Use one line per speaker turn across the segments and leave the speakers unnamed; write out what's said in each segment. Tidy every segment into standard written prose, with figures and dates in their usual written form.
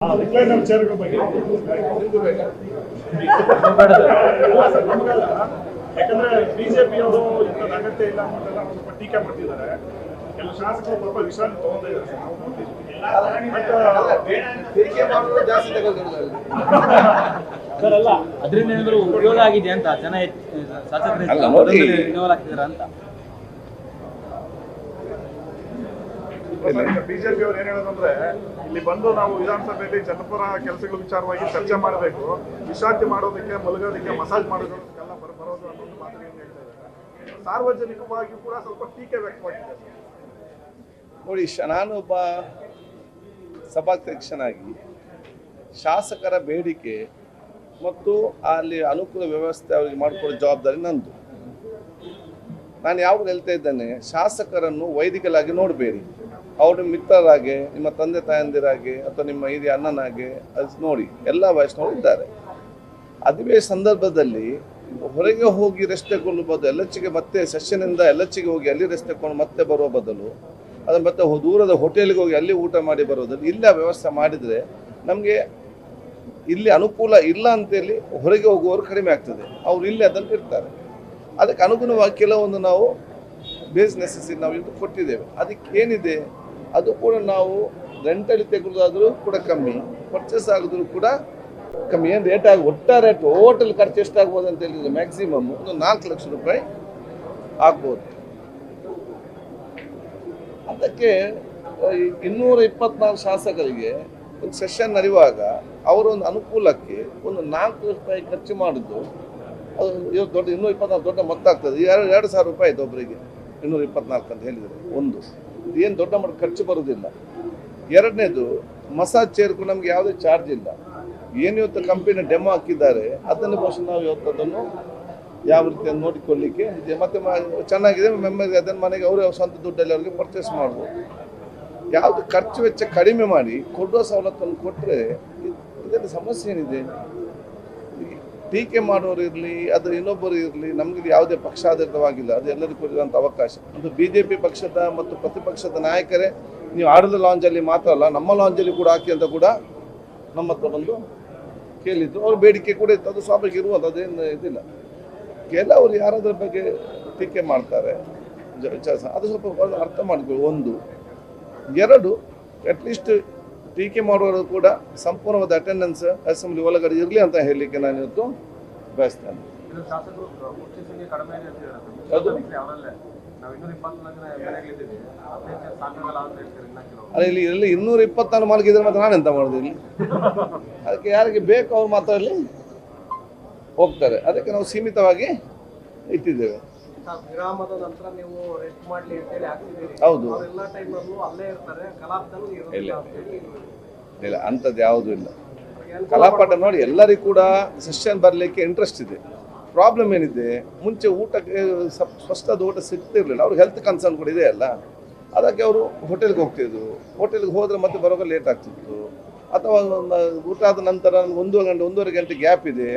Recliner ಚೇರ್ಗಳ ಬಗ್ಗೆ ಯಾಕಂದ್ರೆ ಬಿಜೆಪಿಯವರು ಇಂಥದ್ದು ಅಗತ್ಯ ಇಲ್ಲ ಅಂತೆಲ್ಲ ಸ್ವಲ್ಪ ಟೀಕೆ ಮಾಡ್ತಿದ್ದಾರೆ. ಎಲ್ಲ ಶಾಸಕರು ಪಾಪ ವಿಶ್ರಾಂತಿ ತಗೊಂತಾ ಇದ್ದಾರೆ.
ಸರ್ ಅಲ್ಲ ಅದರಿಂದ ಏನಾದ್ರು ಉಪಯೋಗ ಆಗಿದೆ ಅಂತ ಜನ ಶಾಸಕರು ಇನ್ವಾಲ್ವ್ ಆಗ್ತಿದಾರ ಅಂತ.
ಬಿಜೆಪಿ ಅವ್ರು ಏನ್ ಹೇಳೋದಂದ್ರೆ, ಇಲ್ಲಿ ಬಂದು ನಾವು ವಿಧಾನಸಭೆಯಲ್ಲಿ ಜನಪರ ಕೆಲಸಗಳ ವಿಚಾರವಾಗಿ ಚರ್ಚೆ ಮಾಡಬೇಕು, ವಿಶ್ರಾಂತಿ ಮಾಡೋದಕ್ಕೆ, ಮಲಗೋದಕ್ಕೆ, ಮಸಾಜ್ ಮಾಡೋದಕ್ಕೆಲ್ಲ ಬರೋದು ಅನ್ನೋದು ಮಾತುಗಳನ್ನು ಹೇಳ್ತಾ ಇದ್ದಾರೆ. ಸಾರ್ವಜನಿಕವಾಗಿ ಕೂಡ ಸ್ವಲ್ಪ ಟೀಕೆ ವ್ಯಕ್ತವಾಗಿದೆ.
ನೋಡಿ, ನಾನೊಬ್ಬ ಸಭಾಧ್ಯಕ್ಷನಾಗಿ ಶಾಸಕರ ಬೇಡಿಕೆ ಮತ್ತು ಅಲ್ಲಿ ಅನುಕೂಲ ವ್ಯವಸ್ಥೆ ಅವರಿಗೆ ಮಾಡಿಕೊಡೋ ಜವಾಬ್ದಾರಿ ನಂದು. ನಾನು ಯಾವಾಗ ಹೇಳ್ತಾ ಇದ್ದೇನೆ, ಶಾಸಕರನ್ನು ವೈದಿಕಲಾಗಿ ನೋಡಬೇಡಿ, ಅವ್ರ ಮಿತ್ರರಾಗೆ, ನಿಮ್ಮ ತಂದೆ ತಾಯಂದಿರಾಗೆ ಅಥವಾ ನಿಮ್ಮ ಹಿರಿಯ ಅಣ್ಣನಾಗೆ ಅದು ನೋಡಿ. ಎಲ್ಲ ವಯಸ್ಸಿನವರು ಇದ್ದಾರೆ. ಅದುವೇ ಸಂದರ್ಭದಲ್ಲಿ ಹೊರಗೆ ಹೋಗಿ ರೆಸ್ಟ್ ತಗೊಳ್ಳುವ ಬದಲು ಎಲ್ಲಚ್ಚಿಗೆ ಮತ್ತೆ ಸೆಷನ್ನಿಂದ ಎಲ್ಲಚ್ಚಿಗೆ ಹೋಗಿ ಅಲ್ಲಿ ರೆಸ್ಟ್ ತಗೊಂಡು ಮತ್ತೆ ಬರುವ ಬದಲು ಅದು ಮತ್ತೆ ದೂರದ ಹೋಟೆಲ್ಗೆ ಹೋಗಿ ಅಲ್ಲಿ ಊಟ ಮಾಡಿ ಬರೋದಲ್ಲಿ ಇಲ್ಲೇ ವ್ಯವಸ್ಥೆ ಮಾಡಿದರೆ ನಮಗೆ ಇಲ್ಲಿ ಅನುಕೂಲ ಇಲ್ಲ ಅಂತೇಳಿ ಹೊರಗೆ ಹೋಗುವವರು ಕಡಿಮೆ ಆಗ್ತದೆ. ಅವ್ರು ಇಲ್ಲಿ ಅದನ್ನು ಇರ್ತಾರೆ. ಅದಕ್ಕೆ ಅನುಗುಣವಾಗಿ ಕೆಲವೊಂದು ನಾವು ಬಿಸ್ನೆಸ್ಸಿ ನಾವು ಇದು ಕೊಟ್ಟಿದ್ದೇವೆ. ಅದಕ್ಕೆ ಏನಿದೆ ಅದು ಕೂಡ ನಾವು ರೆಂಟಲ್ಲಿ ತೆಗೆದುದಾದರೂ ಕೂಡ ಕಮ್ಮಿ, ಪರ್ಚೇಸ್ ಆಗಿದ್ರು ಕೂಡ ಕಮ್ಮಿ. ಏನು ರೇಟ್ ಆಗಿ ಒಟ್ಟಾರೆ ಟೋಟಲ್ ಖರ್ಚು ಎಷ್ಟಾಗ್ಬೋದು ಅಂತ ಹೇಳಿದರೆ ಮ್ಯಾಕ್ಸಿಮಮ್ ಒಂದು 4 ಲಕ್ಷ ರೂಪಾಯಿ ಆಗ್ಬೋದು. ಅದಕ್ಕೆ 224 ಶಾಸಕರಿಗೆ ಒಂದು ಸೆಷನ್ ನಡೆಯುವಾಗ ಅವರ ಒಂದು ಅನುಕೂಲಕ್ಕೆ ಒಂದು 4 ಲಕ್ಷ ರೂಪಾಯಿ ಖರ್ಚು ಮಾಡೋದು ಅದು ದೊಡ್ಡ 224 ದೊಡ್ಡ ಮೊತ್ತ ಆಗ್ತದೆ. 2,000 ರೂಪಾಯಿ ಆಯ್ತು ಒಬ್ಬರಿಗೆ 224 ಅಂತ ಹೇಳಿದರೆ. ಒಂದು ಏನು ದೊಡ್ಡ ಮಟ್ಟ ಖರ್ಚು ಬರೋದಿಲ್ಲ. ಎರಡನೇದು ಮಸಾಜ್ ಚೇರ್ಗೂ ನಮ್ಗೆ ಯಾವುದೇ ಚಾರ್ಜ್ ಇಲ್ಲ. ಏನು ಇವತ್ತು ಕಂಪನಿ ಡೆಮೋ ಹಾಕಿದ್ದಾರೆ ಅದನ್ನು ಬಹುಶಃ ನಾವು ಇವತ್ತು ಅದನ್ನು ಯಾವ ರೀತಿ ನೋಡಿಕೊಳ್ಳಿಕ್ಕೆ ಇದೆ. ಮತ್ತು ಚೆನ್ನಾಗಿದೆ ಮೆಮ್ಮರಿ, ಅದನ್ನು ಮನೆಗೆ ಅವರೇ ಸ್ವಂತ ದುಡ್ಡಲ್ಲಿ ಅವ್ರಿಗೆ ಪರ್ಚೇಸ್ ಮಾಡ್ಬೋದು. ಯಾವುದು ಖರ್ಚು ವೆಚ್ಚ ಕಡಿಮೆ ಮಾಡಿ ಕೊಡುವ ಸವಲತ್ತನ್ನು ಕೊಟ್ಟರೆ ಇದರಲ್ಲಿ ಸಮಸ್ಯೆ ಏನಿದೆ? ಟೀಕೆ ಮಾಡೋರು ಇರಲಿ, ಅದು ಇನ್ನೊಬ್ಬರು ಇರಲಿ, ನಮಗೆ ಯಾವುದೇ ಪಕ್ಷಾಧಾರಿತವಾಗಿಲ್ಲ. ಅದು ಎಲ್ಲರಿಗೂ ಕೊಡುವಂಥ ಅವಕಾಶ. ಮತ್ತು BJP ಪಕ್ಷದ ಮತ್ತು ಪ್ರತಿಪಕ್ಷದ ನಾಯಕರೇ ನೀವು ಆಡದ ಲಾಂಜಲ್ಲಿ ಮಾತ್ರ ಅಲ್ಲ, ನಮ್ಮ ಲಾಂಜಲ್ಲಿ ಕೂಡ ಹಾಕಿ ಅಂತ ಕೂಡ ನಮ್ಮ ಹತ್ರ ಬಂದು ಕೇಳಿದ್ರು. ಅವ್ರ ಬೇಡಿಕೆ ಕೂಡ ಇತ್ತು, ಅದು ಸ್ವಾಭಾವಿಕ ಇರುವಂಥ ಅದೇನು ಇದಿಲ್ಲ. ಕೆಲವರು ಯಾರಾದ್ರ ಬಗ್ಗೆ ಟೀಕೆ ಮಾಡ್ತಾರೆ, ಅದು ಸ್ವಲ್ಪ ಅರ್ಥ ಮಾಡ್ಕೊಳ್ಳಿ. ಒಂದು ಎರಡು, ಅಟ್ಲೀಸ್ಟ್ ಟೀಕೆ ಮಾಡುವವರು ಕೂಡ ಸಂಪೂರ್ಣವಾದ ಅಟೆಂಡೆನ್ಸ್ ಅಸೆಂಬ್ಲಿ ಒಳಗಡೆ ಇರಲಿ ಅಂತ ಹೇಳಲಿಕ್ಕೆ ನಾನು ಇವತ್ತು ಬಯಸ್ತೇನೆ. ಅಲ್ಲ, ಇಲ್ಲಿ 224 ಮಲಗಿದ್ರೆ ಮತ್ತೆ ನಾನೆಂತ ಮಾಡೋದು ಇಲ್ಲಿ? ಅದಕ್ಕೆ ಯಾರಿಗೆ ಬೇಕು ಅವ್ರು ಮಾತ್ರ ಅಲ್ಲಿ ಹೋಗ್ತಾರೆ. ಅದಕ್ಕೆ ನಾವು ಸೀಮಿತವಾಗಿ ಇಟ್ಟಿದ್ದೇವೆ.
ವಿರಾಮದ ನಂತರ ನೀವು ರೆಸ್ಟ್ ಮಾಡ್ಲಿ ಅಂತ ಹೇಳಿ ಹಾಕ್ತಿದ್ದೀರಿ.
ಹೌದು,
ಎಲ್ಲ ಟೈಮಲ್ಲೂ ಅಲ್ಲೇ ಇರ್ತಾರೆ, ಕಲಾಪದಲ್ಲೂ
ಇಲ್ಲ ಇಲ್ಲ ಅಂಥದ್ದು ಯಾವುದೂ ಇಲ್ಲ. ಕಲಾಪಾಠ ನೋಡಿ, ಎಲ್ಲರಿಗೂ ಕೂಡ ಸೆಷನ್ ಬರಲಿಕ್ಕೆ ಇಂಟ್ರೆಸ್ಟ್ ಇದೆ. ಪ್ರಾಬ್ಲಮ್ ಏನಿದೆ, ಮುಂಚೆ ಊಟಕ್ಕೆ ಸ್ಪಷ್ಟದ ಊಟ ಸಿಗ್ತಿರ್ಲಿಲ್ಲ. ಅವ್ರಿಗೆ ಹೆಲ್ತ್ ಕನ್ಸರ್ನ್ ಕೂಡ ಇದೆ ಅಲ್ಲ. ಅದಕ್ಕೆ ಅವರು ಹೋಟೆಲ್ಗೆ ಹೋಗ್ತಿದ್ರು. ಹೋಟೆಲ್ಗೆ ಹೋದರೆ ಮತ್ತೆ ಬರೋವಾಗ ಲೇಟ್ ಆಗ್ತಿತ್ತು. ಅಥವಾ ಊಟ ಆದ ನಂತರ 1-1.5 ಗಂಟೆ ಗ್ಯಾಪ್ ಇದೆ,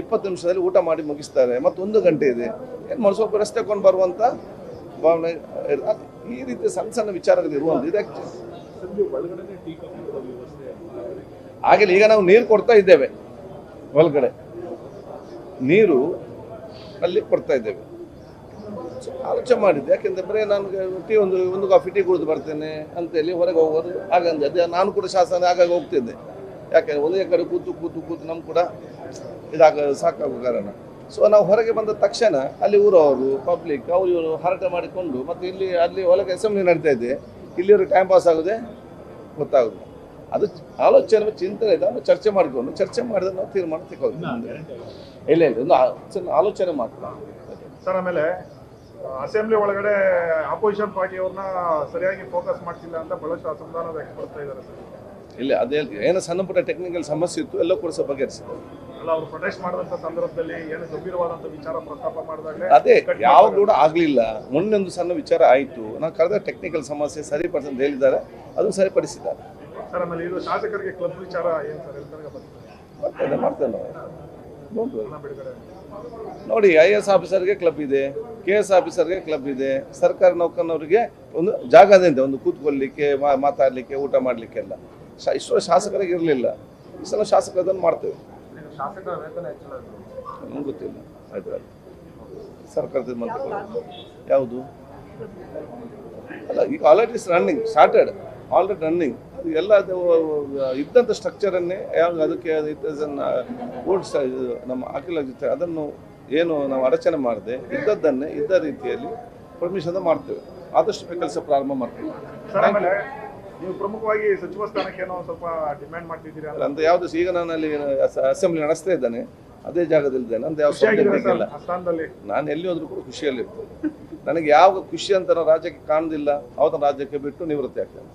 20 ನಿಮಿಷದಲ್ಲಿ ಊಟ ಮಾಡಿ ಮುಗಿಸ್ತಾರೆ. ಮತ್ತು 1 ಗಂಟೆ ಇದೆ, ಏನು ಮಾಡಿ ಸ್ವಲ್ಪ ರೆಸ್ಟ್ ತಗೊಂಡು ಬರುವಂಥ ಭಾವನೆ. ಈ ರೀತಿ ಸಣ್ಣ ಸಣ್ಣ ವಿಚಾರಗಳು ಇರುವಂಥ ಇದಕ್ಕೆ ಹಾಗೆಲ್ಲ. ಈಗ ನಾವು ನೀರು ಕೊಡ್ತಾ ಇದ್ದೇವೆ, ಒಳಗಡೆ ನೀರು ಅಲ್ಲಿ ಕೊಡ್ತಾ ಇದ್ದೇವೆ. ಆಲೋಚನೆ ಮಾಡಿದ್ದೆ, ಯಾಕೆಂದರೆ ಬರೀ ನಾನು ಒಂದು ಕಾಫಿ ಟೀ ಕುಡಿದು ಬರ್ತೇನೆ ಅಂತೇಳಿ ಹೊರಗೆ ಹೋಗೋದು ಹಾಗಂದ್ರೆ ಅದೇ ನಾನು ಕೂಡ ಶಾಸನ ಆಗಾಗ ಹೋಗ್ತಿದ್ದೆ. ಯಾಕೆಂದರೆ ಒಂದೇ ಕಡೆ ಕೂತು ನಮ್ಗೆ ಕೂಡ ಸಾಕಾಗೋ ಕಾರಣ. ಸೊ ನಾವು ಹೊರಗೆ ಬಂದ ತಕ್ಷಣ ಅಲ್ಲಿ ಊರವರು ಪಬ್ಲಿಕ್ ಇವರು ಹರಟೆ ಮಾಡಿಕೊಂಡು ಮತ್ತು ಅಲ್ಲಿ ಒಳಗೆ ಅಸೆಂಬ್ಲಿ ನಡೀತಾ ಇದೆ, ಇಲ್ಲಿಯವ್ರಿಗೆ ಟೈಮ್ ಪಾಸ್ ಆಗೋದೆ ಗೊತ್ತಾಗೋದು. ಅದು ಆಲೋಚನೆ ಚಿಂತನೆ ಇದೆ, ಅದನ್ನು ಚರ್ಚೆ ಮಾಡಿದ್ರೆ ನಾವು ತೀರ್ಮಾನ ತಗೊಳ್ತೀವಿ. ಇಲ್ಲ ಒಂದು ಆಲೋಚನೆ ಮಾತ್ರ
ಸರ್. ಆಮೇಲೆ ಅಸೆಂಬ್ಲಿ ಒಳಗಡೆ ಅಪೋಸಿಷನ್ ಪಾರ್ಟಿಯವ್ರನ್ನ ಸರಿಯಾಗಿ ಫೋಕಸ್ ಮಾಡ್ತಿಲ್ಲ ಅಂತ ಬಹಳಷ್ಟು ಅಸಮಾಧಾನ ವ್ಯಕ್ತಪಡ್ತಾ ಇದ್ದಾರೆ ಸರ್.
ಇಲ್ಲ, ಅದೇ ಏನೋ ಸಣ್ಣ ಪುಟ್ಟ ಟೆಕ್ನಿಕಲ್ ಸಮಸ್ಯೆ ಇತ್ತು, ಎಲ್ಲ ಕೂಡ ಸ್ವಲ್ಪ ಬಗೆಹರಿಸಿದ್ದಾರೆ.
ಅಲ್ಲ, ಅವರು ಪ್ರೊಟೆಸ್ಟ್ ಮಾಡಿದಂಥ ಸಂದರ್ಭದಲ್ಲಿ ಏನು ಗಂಭೀರವಾದಂಥ ವಿಚಾರ ಪ್ರಸ್ತಾಪ ಮಾಡಿದಾಗಲೇ
ಅದೇ ಯಾವಾಗ ಕೂಡ ಆಗಲಿಲ್ಲ. ಮೊನ್ನೆ ಒಂದು ಸಣ್ಣ ವಿಚಾರ ಆಯಿತು, ನಾವು ಕರೆದ ಟೆಕ್ನಿಕಲ್ ಸಮಸ್ಯೆ ಸರಿಪಡಿಸಂತ ಹೇಳಿದ್ದಾರೆ, ಅದು ಸರಿಪಡಿಸಿದ್ದಾರೆ
ಸರ್. ಆಮೇಲೆ ಇದು ಶಾಸಕರಿಗೆ ಕ್ಲಬ್ ವಿಚಾರ ಏನು ಸರ್?
ಮಾಡ್ತೇನೆ ನೋಡಿ. IAS ಆಫೀಸರ್ಗೆ ಕ್ಲಬ್ ಇದೆ, KS ಆಫೀಸರ್ಗೆ ಕ್ಲಬ್ ಇದೆ, ಸರ್ಕಾರಿ ನೌಕರನವರಿಗೆ ಒಂದು ಜಾಗ ಇದೆ, ಒಂದು ಕೂತ್ಕೊಳ್ಳಿಕ್ಕೆ, ಮಾತಾಡಲಿಕ್ಕೆ, ಊಟ ಮಾಡಲಿಕ್ಕೆಲ್ಲ. ಇಷ್ಟು ಶಾಸಕರಿಗೆ ಇರಲಿಲ್ಲ. ಈ ಸಲ ಶಾಸಕರು ಅದನ್ನು ಮಾಡ್ತೇವೆ.
ಶಾಸಕರ ವೇತನ ಹೆಚ್ಚಳ
ನನಗೆ ಗೊತ್ತಿಲ್ಲ. ಆಯ್ತು, ಸರ್ಕಾರದ ಮಂತ್ರಿ ಯಾವುದು ಅಲ್ಲ, ಈಗ already running started, already running. ಅದು ಎಲ್ಲ ಇದ್ದಂಥ ಸ್ಟ್ರಕ್ಚರನ್ನೇ ಯಾವ ಅದಕ್ಕೆ ನಮ್ಮ ಅಖಿಲ ಜೊತೆ ಅದನ್ನು ಏನು ನಾವು ಅಡಚಣೆ ಮಾಡದೆ ಇದ್ದದ್ದನ್ನೇ ಇದ್ದ ರೀತಿಯಲ್ಲಿ ಪರ್ಮಿಷನ್ ಮಾಡ್ತೇವೆ. ಆದಷ್ಟು ಬೇಗ ಕೆಲಸ ಪ್ರಾರಂಭ ಮಾಡ್ತೇವೆ.
ಸರ್, ಆಮೇಲೆ ನೀವು ಪ್ರಮುಖವಾಗಿ ಸಚಿವ ಸ್ಥಾನಕ್ಕೆ ಏನೋ ಸ್ವಲ್ಪ ಡಿಮ್ಯಾಂಡ್ ಮಾಡ್ತಿದ್ದೀರಾ
ಅಂತ ಯಾವುದು ಈಗ ನಾನು ಅಲ್ಲಿ ಅಸೆಂಬ್ಲಿ ನಡೆಸ್ತಾ ಇದ್ದಾನೆ, ಅದೇ ಜಾಗದಲ್ಲಿದ್ದೇನೆ. ನಂದು ಯಾವ
ಖುಷಿಯಾಗಿದ್ದೀರಾ ಸರ್ ಆ ಸ್ಥಾನದಲ್ಲಿ?
ನಾನು ಎಲ್ಲಿ ಹೋದ್ರೂ ಕೂಡ ಖುಷಿಯಲ್ಲಿ ಇರ್ತೇನೆ. ನನಗೆ ಯಾವ ಖುಷಿ ಅಂತ ರಾಜ್ಯಕ್ಕೆ ಕಾಣುದಿಲ್ಲ, ಅವತ್ತು ರಾಜ್ಯಕ್ಕೆ ಬಿಟ್ಟು ನಿವೃತ್ತಿ ಆಗ್ತೇನೆ.